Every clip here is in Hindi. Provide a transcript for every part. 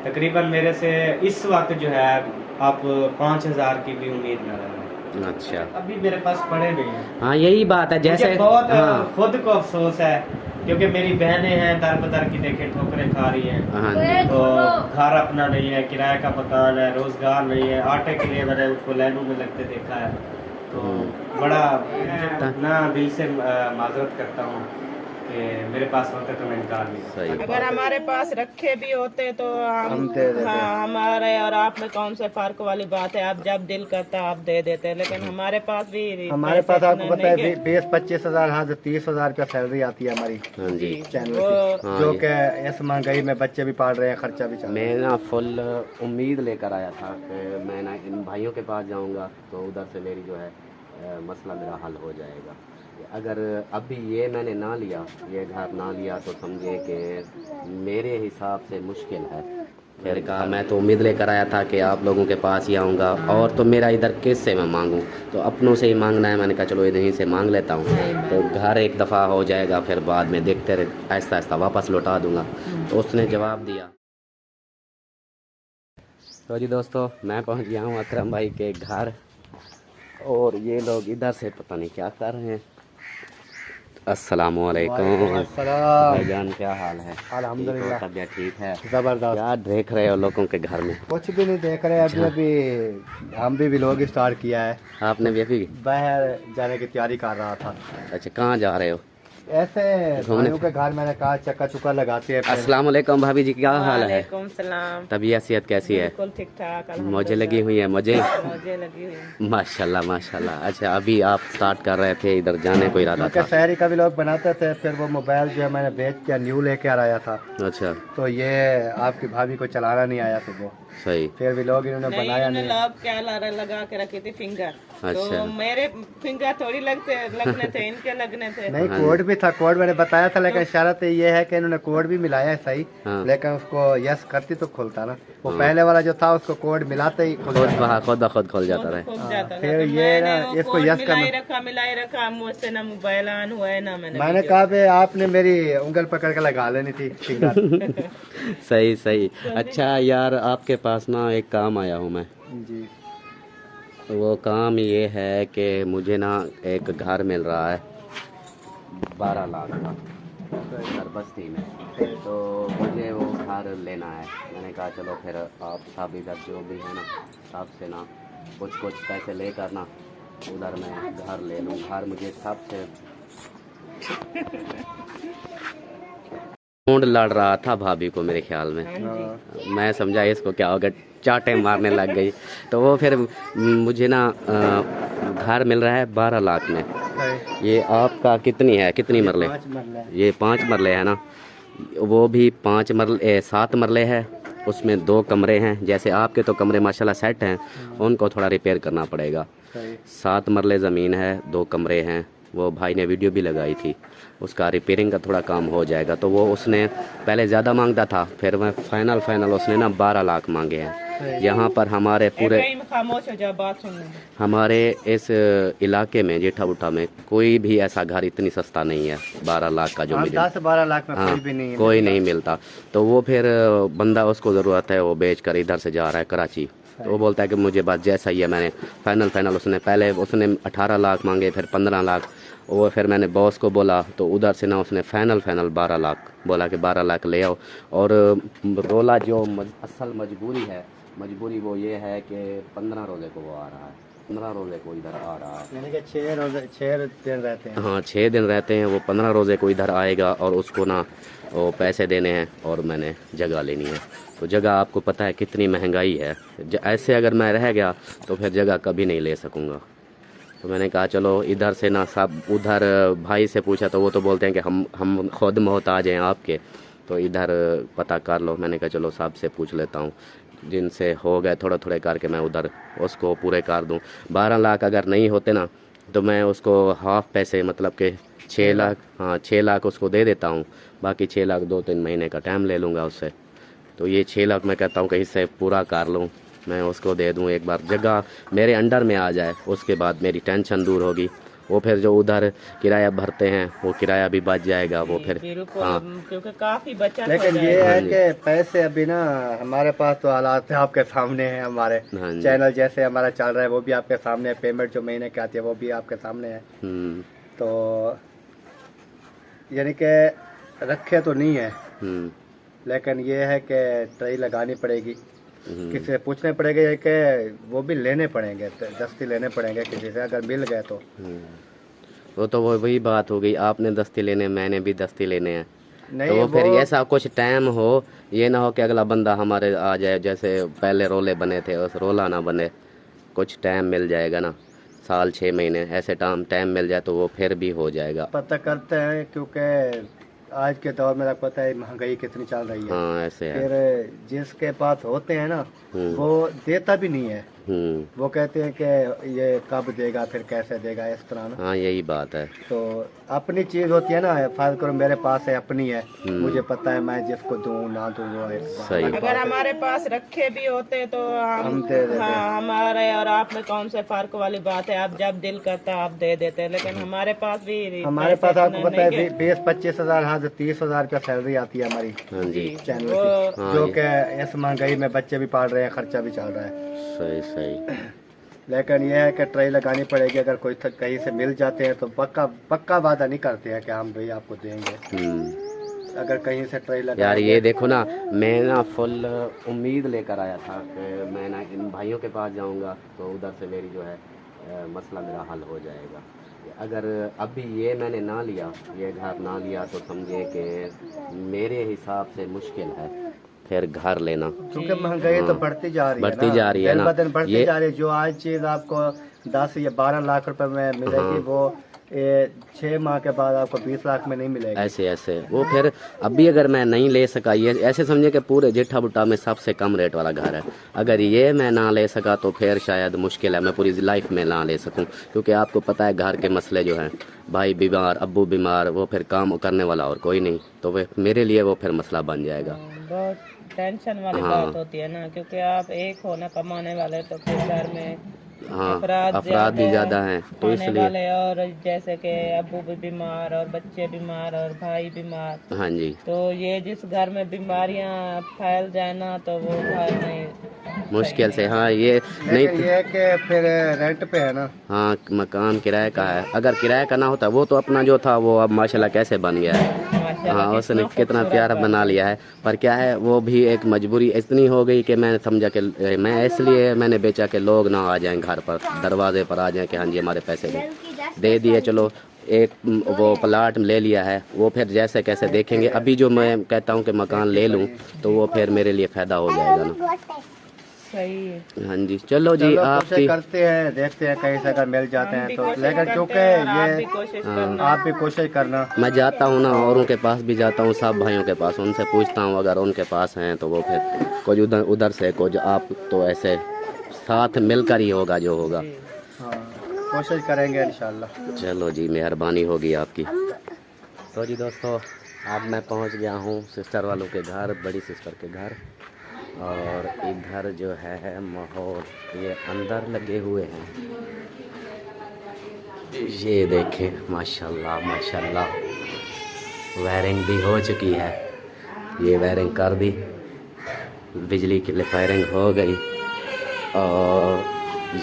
तकरीबन मेरे से इस वक्त जो है आप 5,000 की भी उम्मीद न रखना। अच्छा, अभी मेरे पास पड़े नहीं हैं। हाँ यही बात है। जैसे मुझे बहुत हाँ खुद को अफसोस है क्योंकि मेरी बहनें हैं दर बदर की देखे ठोकरें खा रही हैं। हाँ जी, तो घर अपना नहीं है, किराए का मकान है, रोजगार नहीं है, आटे के लिए मैंने उनको लाइनों में लगते देखा है। तो बड़ा ना दिल से माजरत करता हूँ कि मेरे पास होते तो मैं इनकार नहीं करता। सही अगर हमारे पास रखे भी होते तो हम दे देते। हाँ, हमारे और आप में कौन से फर्क वाली बात है। आप जब दिल करता आप दे देते, लेकिन हमारे पास भी हमारे पास आपको इतने पता है नहीं 20-25 हज़ार, हाँ 30,000 रुपया सैलरी आती है हमारी हाँ जी। चैनल वो की, हाँ जो जी। कि इस महंगाई में बच्चे भी पाल रहे हैं, खर्चा भी चल रहा मैं ना फुल उम्मीद लेकर आया था कि मैं ना इन भाइयों के पास जाऊंगा तो उधर से मेरी जो है मसला मेरा हल हो जाएगा। अगर अभी ये मैंने ना लिया, ये घर ना लिया, तो समझे कि मेरे हिसाब से मुश्किल है। फिर कहा मैं तो उम्मीद लेकर आया था कि आप लोगों के पास ही आऊँगा, और तो मेरा इधर किससे मैं मांगूँ, तो अपनों से ही मांगना है। मैंने कहा चलो इधर ही से मांग लेता हूँ, तो घर एक दफ़ा हो जाएगा, फिर बाद में देखते रहे, आहिस्ता आहिस्ता वापस लौटा दूँगा। तो उसने जवाब दिया। तो जी दोस्तों, मैं पहुंच गया हूं अकरम भाई के घर, और ये लोग इधर से पता नहीं क्या कर रहे हैं। अस्सलामुअलैकुम भाईजान, क्या हाल है? अल्हम्दुलिल्लाह। ठीक हो? तबीयत ठीक है? जबरदस्त। क्या देख रहे हो लोगों के घर में? कुछ भी नहीं देख रहे अभी। अभी हम भी व्लॉग स्टार्ट किया है। आपने भी अभी? बाहर जाने की तैयारी कर रहा था। अच्छा, कहाँ जा रहे हो? ऐसे भाइयों के घर मैंने कहा चक्का चुक्का लगाते हैं। अस्सलामुअलैकुम भाभी जी, क्या हाल है? वालेकुम सलाम। तबीयत सेहत कैसी है? बिल्कुल ठीक ठाक। मौजे लगी हुई है? मौजे मुझे लगी हुई। माशाल्लाह माशाल्लाह। अच्छा, अभी आप स्टार्ट कर रहे थे, इधर जाने को इरादा क्योंकि था? शहरी का व्लॉग बनाते थे, फिर वो मोबाइल जो है मैंने बेच के न्यू लेके आ आया था, अच्छा, तो ये आपकी भाभी को चलाना नहीं आया सुबह, सही। फिर व्लॉग इन्होंने बनाया नहीं, नहीं। लॉक क्या लगा के रखी थी फिंगर। अच्छा। तो मेरे फिंगर थोड़ी लगने थे, इनके लगने थे। नहीं, कोड भी था, कोड मैंने बताया था, लेकिन शर्त ये है कि इन्होंने कोड भी मिलाया है सही, हाँ। लेकिन उसको यस करती तो खुलता ना। वो पहले वाला जो था उसको कोड मिलाते ही खुल जाता। खुद ब खुद खोल जाता रहे। खुद जाता था। फिर तो ये मैंने ना वो इसको कोड यस मिलाई रखा मुझसे ना मोबाइल ऑन हुआ है ना मैंने मैंने कहा भाई आपने मेरी उंगल पकड़ के लगा लेनी थी फिंगर। सही सही। अच्छा यार, आपके पास ना एक काम आया हूँ मैं। जी। वो काम ये है कि मुझे ना एक घर मिल रहा है 12 लाख का, घर बस्ती में, तो मुझे वो घर लेना है। मैंने कहा चलो फिर आप सब इधर जो भी है ना, सबसे ना कुछ कुछ पैसे लेकर ना उधर मैं घर ले लूँ। घर मुझे सबसे ढूंढ लड़ रहा था भाभी को मेरे ख्याल में। मैं समझा इसको क्या होगा, चाटे मारने लग गई। तो वो फिर मुझे ना घर मिल रहा है 12 लाख में। ये आपका कितनी है, कितनी मरले? 5 मरले। ये 5 मरले है ना, वो भी 7 मरले है। उसमें 2 कमरे हैं। जैसे आपके तो कमरे माशाल्लाह सेट हैं, उनको थोड़ा रिपेयर करना पड़ेगा। 7 मरले ज़मीन है, 2 कमरे हैं। वो भाई ने वीडियो भी लगाई थी, उसका रिपेयरिंग का थोड़ा काम हो जाएगा। तो वो उसने पहले ज़्यादा मांगता था, फिर मैं फाइनल उसने ना 12 लाख मांगे हैं। यहाँ पर हमारे पूरे खामोश हो जाओ, बात सुन। हमारे इस इलाके में जेठा बुठा में कोई भी ऐसा घर इतनी सस्ता नहीं है 12 लाख का जो मिले। 10-12 लाख में हाँ, कोई भी नहीं, कोई नहीं मिलता। तो वो फिर बंदा, उसको ज़रूरत है, वो बेच कर इधर से जा रहा है कराची। तो वो बोलता है कि मुझे बस जैसा ही है। मैंने फाइनल उसने पहले 18 लाख मांगे, फिर 15 लाख। वो फिर मैंने बॉस को बोला, तो उधर से ना उसने फाइनल 12 लाख बोला कि 12 लाख ले आओ। और रोला जो असल मजबूरी वो ये है कि 15 रोज़े को वो आ रहा है, 15 रोज़े को इधर आ रहा है। यानी कि 6 दिन रहते हैं। हाँ, 6 दिन रहते हैं। वो 15 रोज़े को इधर आएगा, और उसको ना वो पैसे देने हैं, और मैंने जगह लेनी है। तो जगह आपको पता है कितनी महंगाई है। ऐसे अगर मैं रह गया तो फिर जगह कभी नहीं ले सकूँगा। तो मैंने कहा चलो इधर से ना, सब उधर भाई से पूछा तो वो तो बोलते हैं कि हम खुद मोहताज हैं आपके, तो इधर पता कर लो। मैंने कहा चलो साहब से पूछ लेता हूँ, जिनसे हो गए थोड़े करके मैं उधर उसको पूरे कर दूँ। 12 लाख अगर नहीं होते ना, तो मैं उसको हाफ पैसे, मतलब कि 6 लाख, हाँ 6 लाख उसको दे देता हूँ। बाकी 6 लाख 2-3 महीने का टाइम ले लूँगा उससे। तो ये 6 लाख मैं कहता हूँ कि इससे पूरा कर लूँ, मैं उसको दे दूँ। एक बार जगह मेरे अंडर में आ जाए, उसके बाद मेरी टेंशन दूर होगी। वो फिर जो उधर किराया भरते हैं वो किराया भी बच जाएगा, वो फिर हाँ। क्योंकि काफी बचत लेकिन ये है कि पैसे अभी ना हमारे पास तो हालात आपके सामने हैं, हमारे चैनल जैसे हमारा चल रहा है वो भी आपके सामने है, पेमेंट जो महीने की आती है वो भी आपके सामने है। तो यानी कि रखे तो नहीं है, लेकिन ये है कि ट्राई लगानी पड़ेगी, किसी से पूछने पड़ेगा कि वो भी लेने पड़ेंगे, दस्ती लेने पड़ेंगे किसी से, अगर मिल गए तो। वो तो वही बात हो गई, आपने दस्ती लेने मैंने भी दस्ती लेने हैं, नहीं तो वो फिर ऐसा कुछ टाइम हो, ये ना हो कि अगला बंदा हमारे आ जाए, जैसे पहले रोले बने थे उस रोला ना बने, कुछ टाइम मिल जाएगा ना, साल 6 महीने ऐसे टाइम मिल जाए तो वो फिर भी हो जाएगा। पता करते हैं क्योंकि आज के दौर में आपको पता है महंगाई कितनी चल रही है। हाँ ऐसे है। फिर जिसके पास होते हैं ना वो देता भी नहीं है, वो कहते हैं कि ये कब देगा फिर कैसे देगा, इस तरह ना। हाँ यही बात है। तो अपनी चीज होती है ना, फर्ज करो मेरे पास है, अपनी है, मुझे पता है मैं जिसको दूं ना दूं वो एक सही। अगर हमारे पास रखे भी होते तो हम दे देते। हाँ, हमारे और आप में कौन से फर्क वाली बात है, आप जब दिल करता आप दे देते, लेकिन हमारे पास भी हमारे पास आपको पता है 20-25 हजार 30,000 रुपया सैलरी आती है हमारी चैनल की, जो कि इस महंगाई में बच्चे भी पाल रहे हैं, खर्चा भी चल रहा है। सही। लेकिन यह है कि ट्राई लगानी पड़ेगी, अगर कोई कहीं से मिल जाते हैं तो पक्का वादा नहीं करते हैं कि हम भाई आपको देंगे, अगर कहीं से ट्राई लगा। यार ये देखो ना, मैं ना फुल उम्मीद लेकर आया था कि मैं ना इन भाइयों के पास जाऊंगा तो उधर से मेरी जो है मसला मेरा हल हो जाएगा। अगर अभी ये मैंने ना लिया, ये घर ना लिया, तो समझे कि मेरे हिसाब से मुश्किल है फिर घर लेना, क्योंकि महंगाई तो बढ़ती जा रही है, बढ़ती जा रही है ना, दिन बढ़ती जा रही है। जो आज चीज आपको 10 या 12 लाख रुपए में मिलेगी वो 6 माह के बाद आपको 20 लाख में नहीं मिलेगी। ऐसे वो फिर अभी अगर मैं नहीं ले सका, ये ऐसे समझे कि पूरे जेठा बुट्टा में सबसे कम रेट वाला घर है, अगर ये मैं ना ले सका तो फिर शायद मुश्किल है, मैं पूरी लाइफ में ना ले सकूं, क्योंकि आपको पता है घर के मसले जो हैं, भाई बीमार, अब्बू बीमार, वो फिर काम करने वाला और कोई नहीं, तो वे मेरे लिए वो फिर मसला बन जाएगा। बहुत टेंशन वाली बात होती है ना, क्योंकि आप एक हो ना कमाने वाले, तो फिर घर में अफराद भी ज्यादा हैं, तो इसलिए वाले, और जैसे कि अब्बू भी बीमार और बच्चे बीमार और भाई बीमार। हाँ जी। तो ये जिस घर में बीमारियां फैल जाए ना तो वो घर नहीं, मुश्किल से। हाँ ये नहीं, ये कि फिर रेंट पे है ना। हाँ मकान किराए का है, अगर किराए का ना होता वो तो अपना जो था वो अब माशाल्लाह कैसे बन गया है। हाँ उसने कितना प्यारा बना लिया है, पर क्या है वो भी एक मजबूरी इतनी हो गई कि मैं समझा कि मैं इसलिए मैंने बेचा कि लोग ना आ जाएं घर पर, दरवाजे पर आ जाएं कि हाँ जी हमारे पैसे दे दिए, चलो एक वो प्लाट ले लिया है, वो फिर जैसे कैसे देखेंगे। अभी जो मैं कहता हूँ कि मकान ले लूँ तो वो फिर मेरे लिए फ़ायदा हो जाएगा ना। सही है। हाँ जी चलो जी, आप करते हैं, देखते हैं कहीं से अगर मिल जाते हैं तो, लेकिन क्योंकि ये आप भी कोशिश करना। मैं जाता हूँ ना औरों के पास भी जाता हूँ, सब भाइयों के पास, उनसे पूछता हूँ, अगर उनके पास हैं तो वो फिर कुछ उधर से कुछ, आप तो ऐसे साथ मिलकर ही होगा जो होगा। कोशिश करेंगे इंशाल्लाह। चलो जी मेहरबानी होगी आपकी। तो जी दोस्तों अब मैं पहुंच गया हूं सिस्टर वालों के घर, बड़ी सिस्टर के घर, और इधर जो है माहौल ये अंदर लगे हुए हैं, ये देखें माशाल्लाह माशाल्लाह, वायरिंग भी हो चुकी है, ये वायरिंग कर दी, बिजली की फायरिंग हो गई, और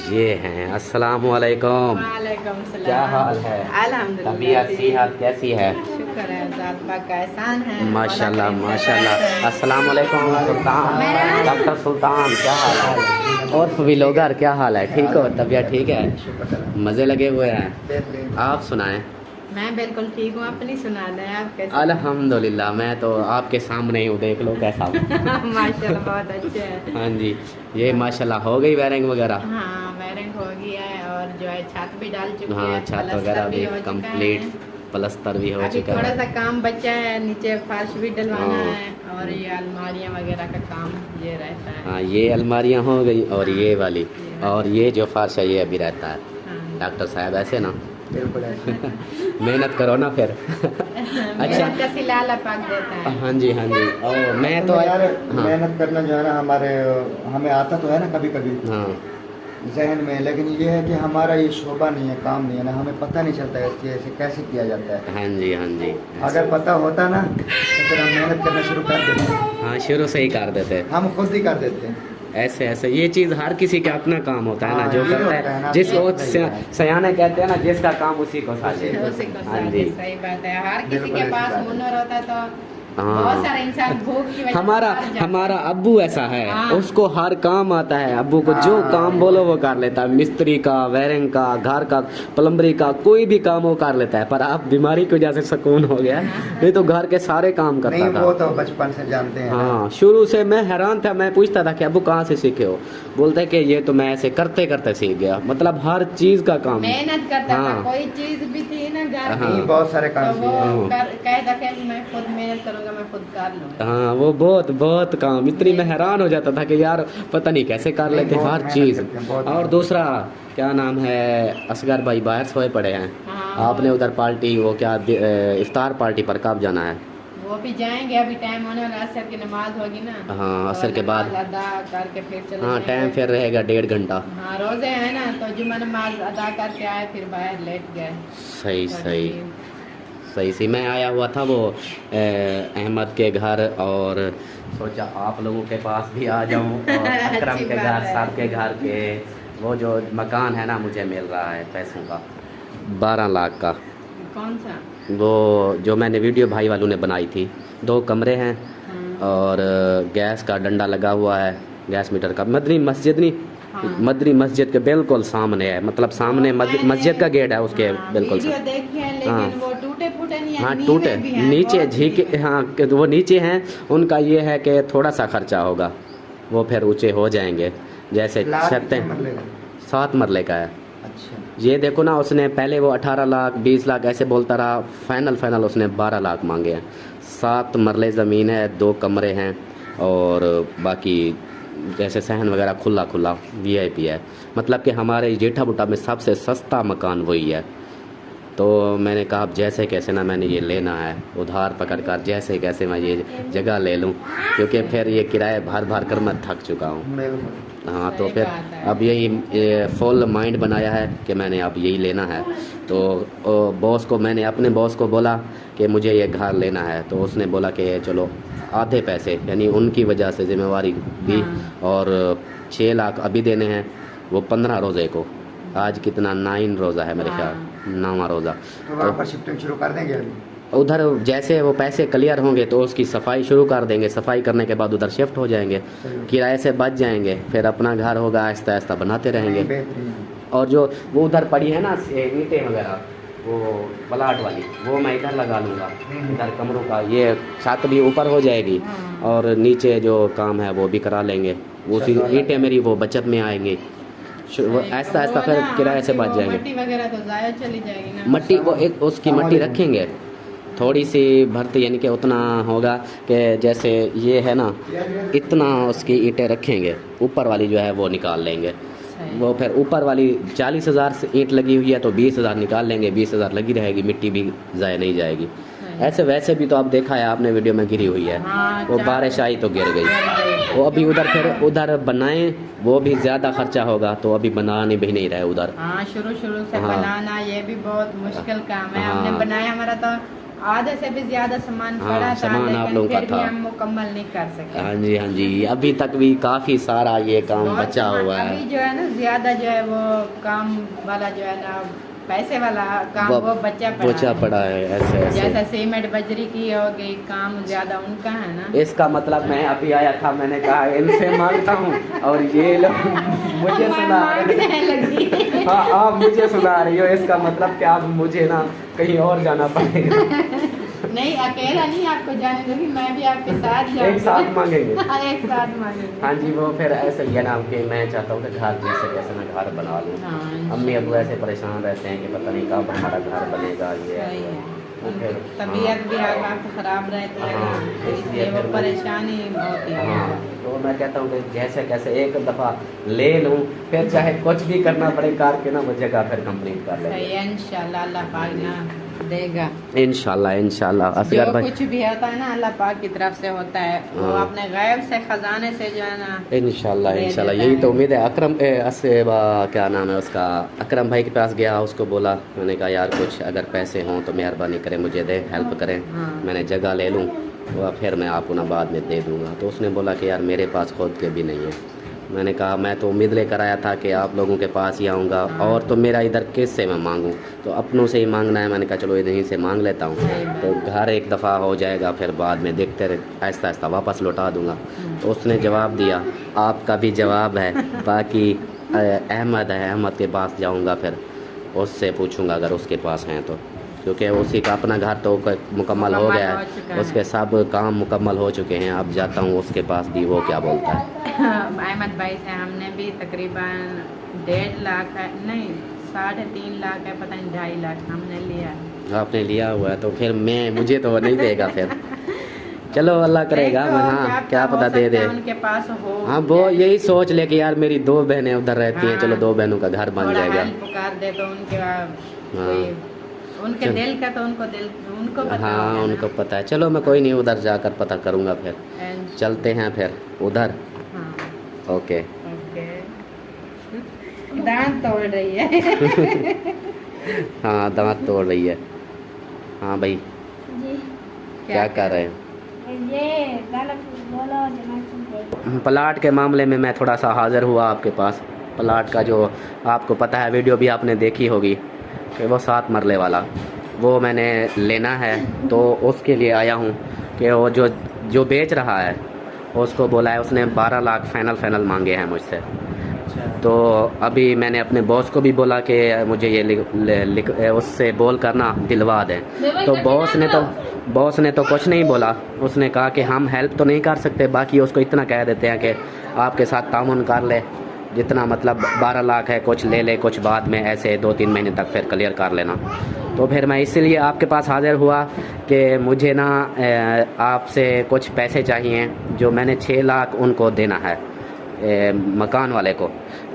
ये हैं। अस्सलाम वालेकुम। क्या हाल है? अल्हम्दुलिल्लाह। तबीयत सेहत कैसी है? शुक्र है, ज़ात पाक का एहसान है। माशाल्लाह माशाल्लाह। अस्सलाम वालेकुम सुल्तान, डॉक्टर सुल्तान क्या हाल है? और फवीलोगर क्या हाल है? ठीक हो? तबीयत ठीक है? मज़े लगे हुए हैं? आप सुनाएं। मैं बिल्कुल ठीक हूँ, अपनी सुना दें आप कैसे? अल्हम्दुलिल्लाह, मैं तो आपके सामने ही हूँ, देख लो कैसा हूँ। माशाल्लाह बहुत अच्छे हैं। हाँ जी, ये माशाल्लाह हो गई वायरिंग वगैरह? हाँ वायरिंग हो गई है, और जो है छत भी डाल चुकी है। हाँ छत वगैरह भी कंप्लीट, प्लास्टर भी हो चुका है। थोड़ा सा काम बचा है, नीचे फर्श भी डलवाना है, और ये अलमारियाँ वगैरह का काम ये रहता है। हाँ ये अलमारियाँ हो गई, और ये वाली, और ये जो फर्श है ये अभी रहता है। डॉक्टर साहब ऐसे ना बिल्कुल ऐसे मेहनत करो ना फिर। अच्छा का सिलाला पाक देता है। हाँ जी हाँ जी। और मैं तो यार मेहनत करना जो है ना हमें आता तो है ना कभी कभी। हाँ जहन में, लेकिन ये है कि हमारा ये शोभा नहीं है, काम नहीं है ना, हमें पता नहीं चलता है कि ऐसे कैसे किया जाता है। हाँ जी, हाँ जी। अगर पता होता ना तो फिर हम मेहनत करना शुरू कर देते हैं। हाँ, शुरू से ही कर देते, हम खुद ही कर देते हैं। ऐसे ऐसे ये चीज़ हर किसी का अपना काम होता है ना, जो ये करता होता है ना, है जिसको सही है। सयाने कहते हैं ना, जिसका काम उसी को साझे। उसी को हाँ साथ जी। सही बात है। हर किसी बिल्कुल के ऐसी पास बात है। हुनर होता है तो हाँ। बहुत सारे इंसान भूख की वजह से हमारा मर जाते हैं। हमारा अब्बू ऐसा है, हाँ। उसको हर काम आता है। अब्बू को जो काम बोलो वो कर लेता है, मिस्त्री का, वायरिंग का, घर का, प्लम्बरी का, कोई भी काम वो कर लेता है। पर आप बीमारी की वजह से सुकून हो गया, नहीं तो घर के सारे काम करता नहीं, था। वो तो बचपन से जानते हैं। हाँ, शुरू से मैं हैरान था। मैं पूछता था कि अब्बू कहाँ से सीखे हो, बोलते कि ये तो मैं ऐसे करते करते सीख गया। मतलब हर चीज का काम। मेहनत करता था, हाँ। कोई चीज भी थी ना घर हाँ। की, बहुत सारे तो काम वो किए। कहता कि मैं खुद मेहनत करूंगा, मैं खुद कर लूंगा। हाँ, वो बहुत बहुत काम, इतनी मैं हैरान हो जाता था कि यार पता नहीं कैसे कर लेते बहुत हर मेहनत चीज। करते हैं, बहुत और मेहनत। दूसरा क्या नाम है, असगर भाई बाहर सोए पड़े हैं। हाँ। आपने उधर पार्टी, वो क्या इफ्तार पार्टी पर कब जाना है? वो भी जाएंगे, अभी टाइम होने वाला, असर की नमाज होगी ना। हाँ, असर तो के बाद। नमाज अदा करके फिर चले हाँ, जाएंगे। टाइम फिर रहेगा 1.5 घंटा। हाँ, रोजे है ना, तो जुम्मा नमाज अदा करके आए, फिर बाहर लेट गए। सही सही सही सी। मैं आया हुआ था वो अहमद के घर, और सोचा आप लोगों के पास भी आ जाऊं। और अकरम अच्छी के बात घर, है। साहब के घर के वो जो मकान है ना, मुझे मिल रहा है पैसों का 12 लाख का। कौन सा? वो जो मैंने वीडियो भाई वालों ने बनाई थी, 2 कमरे हैं और गैस का डंडा लगा हुआ है, गैस मीटर का। मदनी मस्जिद नहीं, हाँ। मदनी मस्जिद के बिल्कुल सामने है, मतलब सामने मस्जिद का गेट है, उसके बिल्कुल वीडियो सामने। देखी है, लेकिन हाँ। वो टूटे फूटे नहीं है, हाँ, नींवे टूटे भी हैं, नीचे बहुत झीके। नीचे। हाँ, कि वो नीचे हैं, उनका ये है कि थोड़ा सा खर्चा होगा, वो फिर ऊंचे हो जाएंगे। जैसे छतें 7 मरले का है। अच्छा, ये देखो ना, उसने पहले वो 18 लाख 20 लाख ऐसे बोलता रहा, फाइनल उसने 12 लाख मांगे हैं। 7 मरले ज़मीन है, 2 कमरे हैं, और बाकी जैसे सहन वगैरह खुला VIP है। मतलब कि हमारे जेठा बुटा में सबसे सस्ता मकान वही है। तो मैंने कहा अब जैसे कैसे ना मैंने ये लेना है, उधार पकड़ कर जैसे कैसे मैं ये जगह ले लूँ, क्योंकि फिर ये किराए भर कर मैं थक चुका हूँ। बिल्कुल। हाँ, तो सही फिर बात है। अब यही फुल माइंड बनाया है कि मैंने अब यही लेना है। तो बॉस को, मैंने अपने बॉस को बोला कि मुझे ये घर लेना है, तो उसने बोला कि चलो आधे पैसे, यानी उनकी वजह से जिम्मेवारी दी, और 6 लाख अभी देने हैं, वो 15 रोज़े को। आज कितना 9 रोज़ा है मेरे ख्याल, 9वां रोज़ा। तो वहाँ पर शिफ्टिंग शुरू कर देंगे अभी? उधर जैसे वो पैसे क्लियर होंगे तो उसकी सफाई शुरू कर देंगे, सफाई करने के बाद उधर शिफ्ट हो जाएंगे, किराए से बच जाएंगे, फिर अपना घर होगा, आहिस्ता आहिस्ता बनाते रहेंगे। बेहतरीन। और जो वो उधर पड़ी है ना ईंटें वगैरह, वो प्लाट वाली, वो मैं इधर लगा लूँगा, इधर कमरों का, ये छत भी ऊपर हो जाएगी, और नीचे जो काम है वो भी करा लेंगे। उसी ईंटें मेरी वो बचत में आएंगी, ऐसा ऐसा फिर किराए से बच जाएंगे। मट्टी वगैरह तो ज़ाया चली जाएगी ना। मट्टी वो एक उसकी मट्टी रखेंगे, थोड़ी सी भरती, यानी कि उतना होगा कि जैसे ये है ना, इतना उसकी ईंटें रखेंगे, ऊपर वाली जो है वो निकाल लेंगे। वो फिर ऊपर वाली 40,000 से ईंट लगी हुई है, तो 20,000 निकाल लेंगे, 20,000 लगी रहेगी, मिट्टी भी ज़ाया नहीं जाएगी। ऐसे वैसे भी तो आप देखा है आपने वीडियो में गिरी हुई है, हाँ, वो बारिश आई तो गिर गई। वो अभी उधर फिर उधर बनाएं, वो भी ज़्यादा खर्चा होगा, तो अभी बनाने भी नहीं रहे उधर। हाँ, शुरू से हाँ। बनाना ये भी बहुत मुश्किल काम है। हाँ। हमने बनाया, हमारा तो आधे से भी ज्यादा सामान हाँ, पड़ा था, सामान आप लेकिन लोगों का फिर भी था। हम मुकम्मल नहीं कर सके। हाँ जी, हाँ जी, अभी तक भी काफ़ी सारा ये काम बहुत बचा सामान हुआ है। अभी जो है ना, ज्यादा जो है वो काम वाला जो है ना, पैसे वाला काम वो बचा पड़ा है। ऐसे जैसा ऐसे सीमेंट बजरी की हो गई, काम ज्यादा उनका है ना। इसका मतलब मैं अभी आया था, मैंने कहा इनसे मांगता हूँ, और ये लोग मुझे सुना मांगने लगी। हाँ, आप मुझे सुना रही हो, इसका मतलब कि अब मुझे ना कहीं और जाना पड़ेगा। नहीं, अकेला नहीं आपको जाने दूंगी, मैं भी आपके साथ जाऊंगी। एक साथ मांगेंगे। हाँ, एक साथ मांगेंगे। हाँ जी, वो फिर ऐसे ही है ना कि मैं चाहता हूँ कि घर जैसे कैसे मैं घर बना लूँ। हाँ, अम्मी अबू ऐसे परेशान रहते हैं कि पता नहीं कब हमारा घर बनेगा, ये सही है। तो फिर तबीयत भी आपकी खराब रहती है ना, हाँ, इसलिए वो परेशानी होती है। हाँ, तो मैं कहता हूँ कि जैसे कैसे एक दफ़ा ले लूँ, फिर चाहे कुछ भी करना पड़े कार के ना, वो जगह फिर कंप्लीट कर लेंगे। सही है, इंशाल्लाह अल्लाह पाक ना देगा इंशाल्लाह इंशाल्लाह। जो असगर भाई कुछ भी होता है ना अल्लाह पाक की तरफ से होता है, वो अपने गैब से खजाने से जो है ना इंशाल्लाह दे इंशाल्लाह, देता यही है। तो उम्मीद है। क्या नाम है उसका, अकरम भाई के पास गया, उसको बोला, मैंने कहा यार कुछ अगर पैसे हों तो मेहरबानी करें मुझे दे, हेल्प करें, मैंने जगह ले लूँ तो फिर मैं आपको ना बाद में दे दूँगा। तो उसने बोला कि यार मेरे पास खुद के भी नहीं है। मैंने कहा मैं तो उम्मीद लेकर आया था कि आप लोगों के पास ही आऊँगा, और तो मेरा इधर किस से मैं मांगूँ, तो अपनों से ही मांगना है। मैंने कहा चलो इधर ही से मांग लेता हूँ, तो घर एक दफ़ा हो जाएगा, फिर बाद में देखते रहे, आहिस्ता आहिस्ता वापस लौटा दूँगा। तो उसने जवाब दिया, आपका भी जवाब है, बाकी अहमद है, अहमद के पास जाऊँगा, फिर उससे पूछूँगा अगर उसके पास हैं तो, क्योंकि उसी का अपना घर तो मुकम्मल हो गया है, उसके सब काम मुकम्मल हो चुके हैं। अब जाता हूँ उसके पास भी, वो क्या बोलता है। अहमद भाई से हमने भी तकरीबन 1.5 लाख है, नहीं 3.5 लाख है, पता नहीं 2.5 लाख हमने लिया। आपने लिया हुआ है तो फिर मुझे तो नहीं देगा फिर। चलो अल्लाह करेगा, मैं हाँ क्या पता दे दे उनके पास हो। हाँ वो यही सोच ले कि यार मेरी 2 बहनें उधर रहती हैं, चलो 2 बहनों का घर बन जाएगा। पुकार दे तो उनके दिल का तो उनको पता हाँ उनको पता है। चलो मैं कोई नहीं, उधर जाकर पता करूँगा, फिर चलते हैं फिर उधर। ओके दांत तोड़ रही है। हाँ दांत तोड़ रही है। हाँ भाई क्या कर रहे हैं? प्लाट के मामले में मैं थोड़ा सा हाजिर हुआ आपके पास। प्लाट का जो आपको पता है, वीडियो भी आपने देखी होगी कि वो 7 मरले वाला वो मैंने लेना है, तो उसके लिए आया हूँ कि वो जो बेच रहा है उसको बोला है, उसने 12 लाख फाइनल मांगे हैं मुझसे। तो अभी मैंने अपने बॉस को भी बोला कि मुझे ये उससे बोल करना दिलवा दें। तो बॉस ने तो कुछ नहीं बोला, उसने कहा कि हम हेल्प तो नहीं कर सकते, बाकी उसको इतना कह देते हैं कि आपके साथ तामुन कर ले, जितना मतलब 12 लाख है, कुछ ले ले, कुछ बाद में ऐसे 2-3 महीने तक फिर क्लियर कर लेना। तो फिर मैं इसीलिए आपके पास हाजिर हुआ कि मुझे ना आपसे कुछ पैसे चाहिए, जो मैंने 6 लाख उनको देना है, मकान वाले को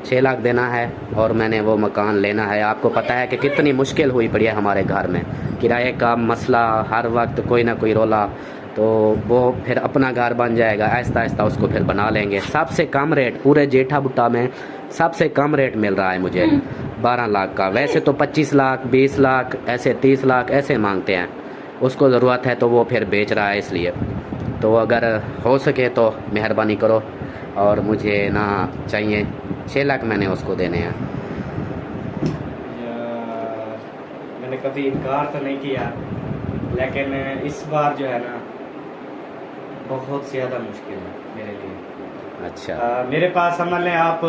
6 लाख देना है, और मैंने वो मकान लेना है। आपको पता है कि कितनी मुश्किल हुई पड़ी है हमारे घर में, किराए का मसला, हर वक्त कोई ना कोई रोला। तो वो फिर अपना घर बन जाएगा, आहिस्ता आहिस्ता उसको फिर बना लेंगे। सबसे कम रेट पूरे जेठा बुट्टा में सबसे कम रेट मिल रहा है मुझे 12 लाख का। वैसे तो 25 लाख 20 लाख ऐसे 30 लाख ऐसे मांगते हैं, उसको ज़रूरत है तो वो फिर बेच रहा है। इसलिए तो अगर हो सके तो मेहरबानी करो, और मुझे ना चाहिए 6 लाख मैंने उसको देने हैं। मैंने कभी इनकार तो नहीं किया, लेकिन इस बार जो है ना बहुत ज़्यादा मुश्किल है मेरे लिए। अच्छा मेरे पास समझ लें आप,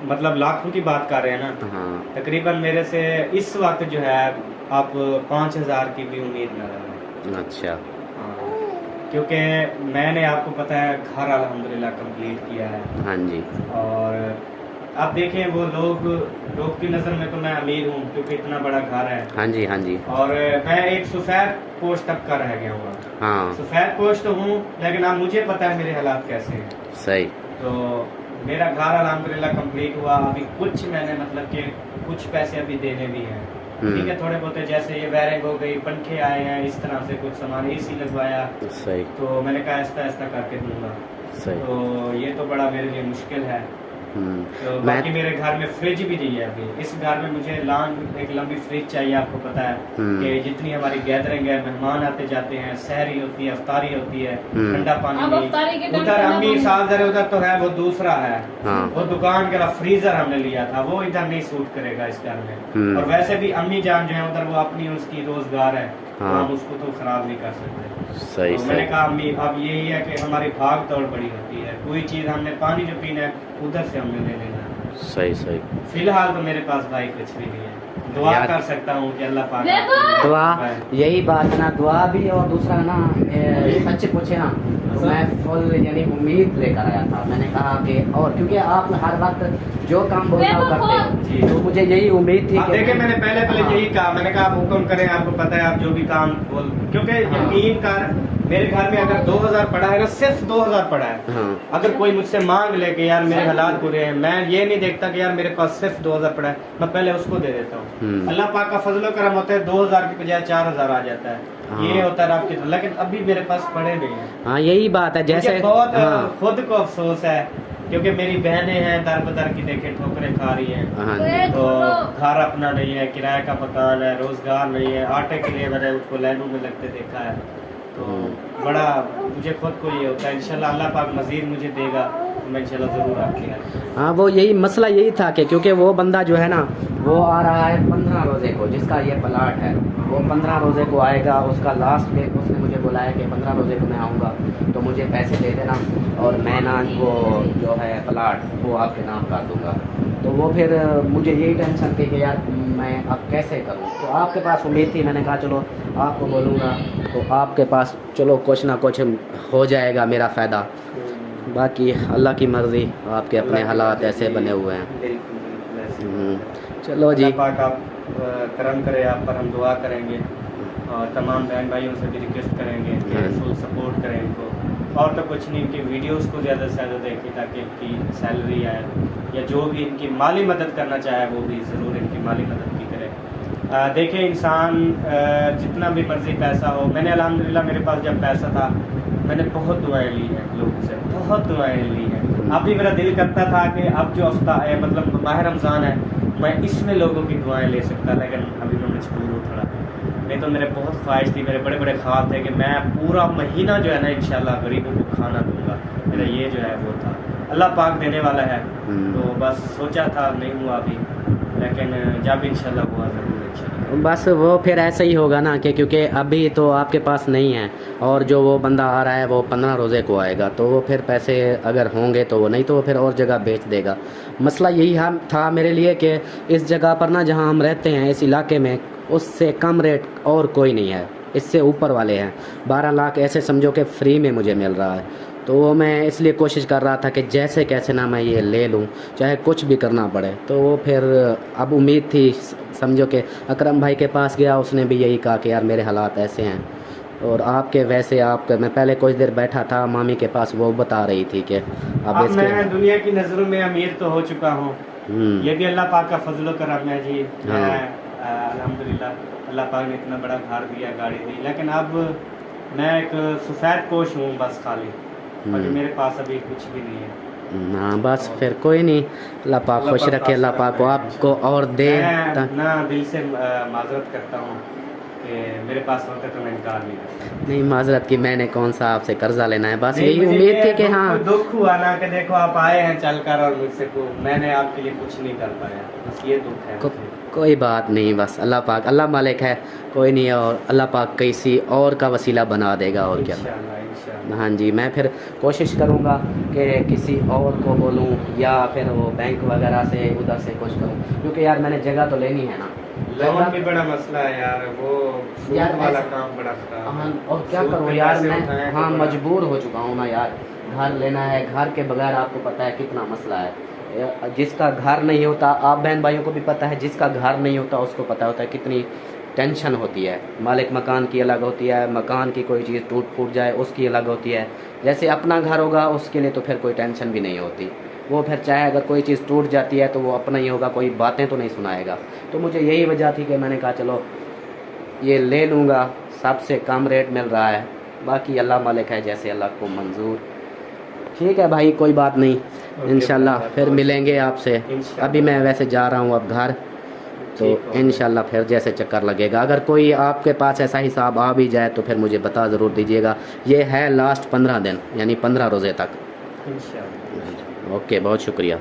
मतलब लाखों की बात कर रहे हैं ना। हाँ तकरीबन मेरे से इस वक्त जो है आप 5,000 की भी उम्मीद न रखें। अच्छा हाँ, क्योंकि मैंने आपको पता है घर अल्हम्दुलिल्लाह कंप्लीट किया है। हाँ जी। और आप देखें वो लोग की नज़र में तो मैं अमीर हूँ, क्योंकि इतना बड़ा घर है। हाँ जी हाँ जी। और मैं एक सफ़ेद पोस्ट तक का रह गया हूँ। हाँ सफ़ेद पोस्ट तो हूँ, लेकिन अब मुझे पता है मेरे हालात कैसे हैं। सही। तो मेरा घर अल्हम्दुलिल्लाह कंप्लीट हुआ। अभी कुछ मैंने मतलब कि कुछ पैसे अभी देने भी हैं, ठीक है, थोड़े बहुत, जैसे ये वायरिंग हो गई, पंखे आए हैं, इस तरह से कुछ सामान, एसी लगवाया। सही। तो मैंने कहा आहिस्ता आहिस्ता करके दूंगा। सही। तो ये तो बड़ा मेरे लिए मुश्किल है। तो बाकी मेरे घर में फ्रिज भी नहीं है अभी। इस घर में मुझे एक लंबी फ्रिज चाहिए। आपको पता है कि जितनी हमारी गैदरिंग है, मेहमान आते जाते हैं, सहरी होती है, अफ्तारी होती है, ठंडा पानी नहीं। उधर अम्मी साहब उधर तो है, वो दूसरा है। वो दुकान का फ्रीजर हमने लिया था, वो इधर नहीं सूट करेगा इस घर में। और वैसे भी अम्मी जान जो है उधर, वो अपनी उसकी रोजगार है, तो हम उसको तो खराब नहीं कर सकते। सही। तो मैंने कहा अम्मी अब यही है कि हमारी भाग दौड़ बड़ी होती है, कोई चीज़ हमने पानी जो पीना है उधर से हमने ले लेना है। सही सही। फिलहाल तो मेरे पास भाई कुछ भी नहीं है। दुआ कर सकता हूँ कि अल्लाह पाक दुआ, यही बात है ना, दुआ भी, और दूसरा ना सच पूछे ना तो मैं फुल यानी उम्मीद लेकर आया था। मैंने कहा कि, और क्योंकि आप हर वक्त जो काम बोलते हो करते हो, तो मुझे यही उम्मीद थी। देखिए मैंने पहले यही कहा, मैंने कहा आप हुक्म करें, आपको पता है आप जो भी काम बोल, क्योंकि यकीन कर मेरे घर में अगर 2000 पड़ा है ना, सिर्फ 2000 पड़ा है। हाँ। अगर कोई मुझसे मांग ले कि यार मेरे हालात बुरे हैं, मैं ये नहीं देखता कि यार मेरे पास सिर्फ 2000 पड़ा है, मैं पहले उसको दे देता हूँ। अल्लाह पाक का फजल करम होता है, 2000 की बजाय 4000 आ जाता है। हाँ। ये होता है आपकी, लेकिन अभी मेरे पास पड़े नहीं है। हाँ यही बात है। जैसे मुझे बहुत हाँ। खुद को अफसोस है, क्योंकि मेरी बहनें हैं दर बदर की देखे ठोकरें खा रही हैं। हाँ जी। तो घर अपना नहीं है, किराए का मकान है, रोजगार नहीं है, आटे के लिए मैंने उसको लाइनों में लगते देखा है। तो बड़ा मुझे खुद को ये होता है, इंशाल्लाह अल्लाह पाक मजीद मुझे देगा तो मैं इंशाल्लाह जरूर आपके यहाँ। हाँ वो यही मसला यही था कि क्योंकि वो बंदा जो है ना वो आ रहा है 15 रोज़े को, जिसका ये प्लाट है वो 15 रोज़े को आएगा। उसका लास्ट डेट उसने मुझे बुलाया कि 15 रोज़े को मैं आऊँगा तो मुझे पैसे दे देना और मैं ना वो जो है प्लाट वो आपके नाम कर दूँगा। तो वो फिर मुझे यही टेंशन थी कि यार मैं अब कैसे करूँ। तो आपके पास उम्मीद थी, मैंने कहा चलो आपको बोलूँगा तो आपके पास चलो कुछ ना कुछ हो जाएगा मेरा फ़ायदा। बाकी अल्लाह की मर्ज़ी, आपके अपने हालात ऐसे बने हुए हैं। चलो जी, अल्लाह पाक आप करम करे, आप पर हम दुआ करेंगे और तमाम बहन भाइयों से भी रिक्वेस्ट करेंगे कि फुल सपोर्ट करें इनको। और तो कुछ नहीं, इनकी वीडियोस को ज़्यादा से ज़्यादा देखें ताकि इनकी सैलरी आए, या जो भी इनकी माली मदद करना चाहे वो भी ज़रूर इनकी माली मदद भी करे। देखें इंसान जितना भी मर्ज़ी पैसा हो, मैंने अल्हम्दुलिल्लाह मेरे पास जब पैसा था मैंने बहुत दुआएं ली हैं लोगों से, बहुत दुआएं ली हैं। अब भी मेरा दिल करता था कि अब जो हफ्ता है मतलब माह रमज़ान है, मैं इसमें लोगों की दुआएं ले सकता, लेकिन अभी मैं मजबूर हूँ थोड़ा। नहीं तो मेरे बहुत ख्वाहिश थी, मेरे बड़े बड़े ख्वाब थे कि मैं पूरा महीना जो है ना इंशाल्लाह गरीबों को खाना दूंगा। मेरा ये जो है वो था, अल्लाह पाक देने वाला है। तो बस सोचा था, नहीं हुआ अभी, लेकिन जब इंशाल्लाह हुआ ज़रूर इंशाल्लाह। बस वो फिर ऐसा ही होगा ना कि क्योंकि अभी तो आपके पास नहीं है और जो वो बंदा आ रहा है वो 15 रोज़े को आएगा, तो वो फिर पैसे अगर होंगे तो वो, नहीं तो वो फिर और जगह बेच देगा। मसला यही था मेरे लिए कि इस जगह पर ना जहाँ हम रहते हैं इस इलाके में उससे कम रेट और कोई नहीं है, इससे ऊपर वाले हैं। 12 लाख ऐसे समझो कि फ्री में मुझे मिल रहा है। तो वो मैं इसलिए कोशिश कर रहा था कि जैसे कैसे ना मैं ये ले लूँ, चाहे कुछ भी करना पड़े। तो वो फिर अब उम्मीद थी, समझो कि अकरम भाई के पास गया, उसने भी यही कहा कि यार मेरे हालात ऐसे हैं। और आपके वैसे आपके, मैं पहले कुछ देर बैठा था मामी के पास, वो बता रही थी कि अब मैं दुनिया की नज़रों में अमीर तो हो चुका हूँ, ये भी अल्लाह पाक का फजल करम है जी। अल्हम्दुलिल्लाह अल्लाह पाक ने इतना बड़ा घर दिया, गाड़ी दी, लेकिन अब मैं एक सफ़ेद पोश हूँ बस खाली, बाकी मेरे पास अभी कुछ भी नहीं है। हाँ बस फिर कोई नहीं, अल्लाह पाक खुश रखे, अल्लाह पाक को आपको और दे। ना दिल से माजरत करता हूँ कि मेरे पास होता तो मैं इनकार नहीं माजरत की मैंने कौन सा आपसे कर्जा लेना है, बस यही उम्मीद थी कि हाँ दुख हुआ ना कि देखो आप आए हैं चलकर और मुझसे को मैंने आपके लिए कुछ नहीं कर पाया, बस ये दुख है। कोई बात नहीं, बस अल्लाह पाक, अल्लाह मालिक है, कोई नहीं, और अल्लाह पाक किसी और का वसीला बना देगा और क्या। हाँ जी, मैं फिर कोशिश करूँगा कि किसी और को बोलूँ या फिर वो बैंक वगैरह से उधर से कुछ करूँ, क्योंकि यार मैंने जगह तो लेनी है ना। लोन भी बड़ा मसला है यार, वो सूद वाला काम बड़ा खराब। हाँ, और क्या करूँ यार मैं, हाँ मजबूर हो चुका हूँ मैं यार, घर लेना है, घर के बगैर आपको पता है कितना मसला है। जिसका घर नहीं होता, आप बहन भाइयों को भी पता है, जिसका घर नहीं होता उसको पता होता है कितनी टेंशन होती है। मालिक मकान की अलग होती है, मकान की कोई चीज़ टूट फूट जाए उसकी अलग होती है। जैसे अपना घर होगा उसके लिए तो फिर कोई टेंशन भी नहीं होती, वो फिर चाहे अगर कोई चीज़ टूट जाती है तो वो अपना ही होगा, कोई बातें तो नहीं सुनाएगा। तो मुझे यही वजह थी कि मैंने कहा चलो ये ले लूँगा, सबसे कम रेट मिल रहा है, बाकी अल्लाह मालिक है, जैसे अल्लाह को मंजूर। ठीक है भाई, कोई बात नहीं, इंशाल्लाह फिर मिलेंगे आपसे। अभी मैं वैसे जा रहा हूँ अब घर, तो इंशाल्लाह फिर जैसे चक्कर लगेगा, अगर कोई आपके पास ऐसा हिसाब आ भी जाए तो फिर मुझे बता ज़रूर दीजिएगा। ये है लास्ट 15 दिन, यानी 15 रोज़े तक। ओके, बहुत शुक्रिया।